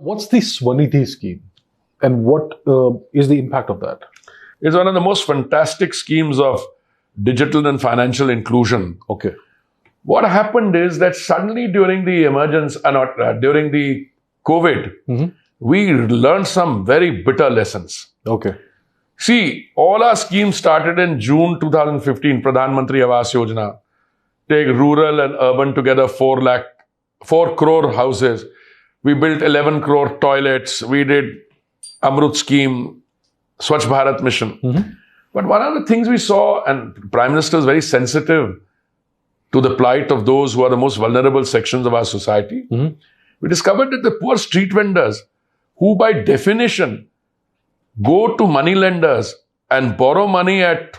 What's the SVANidhi scheme and what is the impact of that? It's one of the most fantastic schemes of digital and financial inclusion. Okay. What happened is that suddenly during the emergence, during the COVID, we learned some very bitter lessons. Okay. See, all our schemes started in June 2015, Pradhan Mantri Awas Yojana. Take rural and urban together, 4 crore houses. We built 11 crore toilets. We did Amrut scheme, Swachh Bharat mission. But one of the things we saw, and Prime Minister is very sensitive to the plight of those who are the most vulnerable sections of our society. We discovered that the poor street vendors, who by definition go to money lenders and borrow money at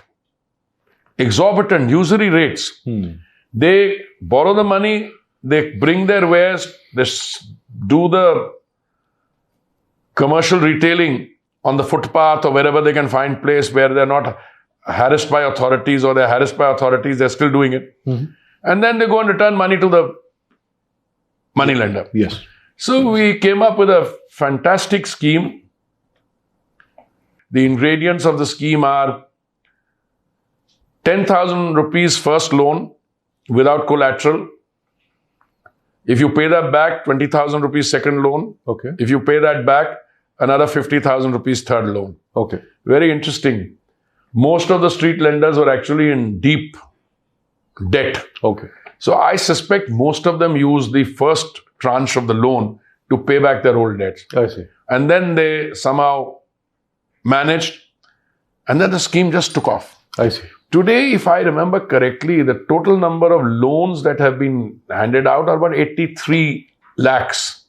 exorbitant usury rates, they borrow the money, they bring their wares, they do the commercial retailing on the footpath or wherever they can find place where they're not harassed by authorities, or they're harassed by authorities, they're still doing it. And then they go and return money to the money lender. Yes. So we came up with a fantastic scheme. The ingredients of the scheme are 10,000 rupees first loan without collateral. If you pay that back, 20,000 rupees second loan. Okay. If you pay that back, another 50,000 rupees third loan. Okay. Very interesting. Most of the street lenders were actually in deep debt. Okay. So I suspect most of them use the first tranche of the loan to pay back their old debts. I see. And then they somehow managed, and then the scheme just took off. I see. Today, if I remember correctly, the total number of loans that have been handed out are about 83 lakhs.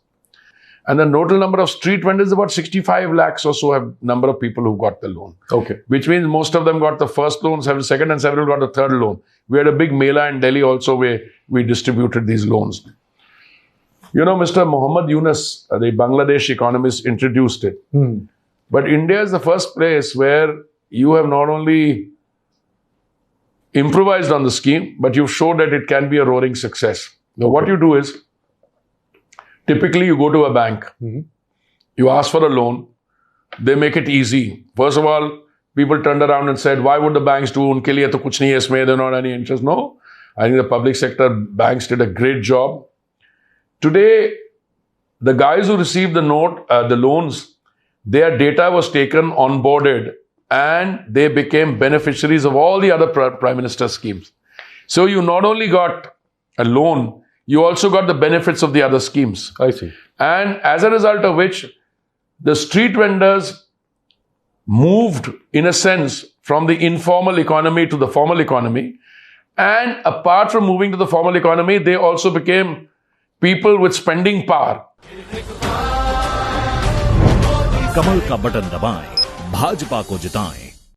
And the total number of street vendors is about 65 lakhs or so have number of people who got the loan. Okay. Which means most of them got the first loan, second and several got the third loan. We had a big mela in Delhi also where we distributed these loans. You know, Mr. Muhammad Yunus, the Bangladesh economist, introduced it. But India is the first place where you have not only improvised on the scheme, but you've showed that it can be a roaring success. Now, what you do is, typically you go to a bank, you ask for a loan, they make it easy. First of all, people turned around and said, why would the banks do? Unke liye to kuch nahi hai isme, they're not any interest. No, I think the public sector banks did a great job. Today, the guys who received the loans, their data was taken, onboarded, and they became beneficiaries of all the other Prime Minister schemes. So you not only got a loan, you also got the benefits of the other schemes. I see. And as a result of which, the street vendors moved, in a sense, from the informal economy to the formal economy. And apart from moving to the formal economy, they also became people with spending power. कमल का button दबाएं, भाजपा को जिताएं।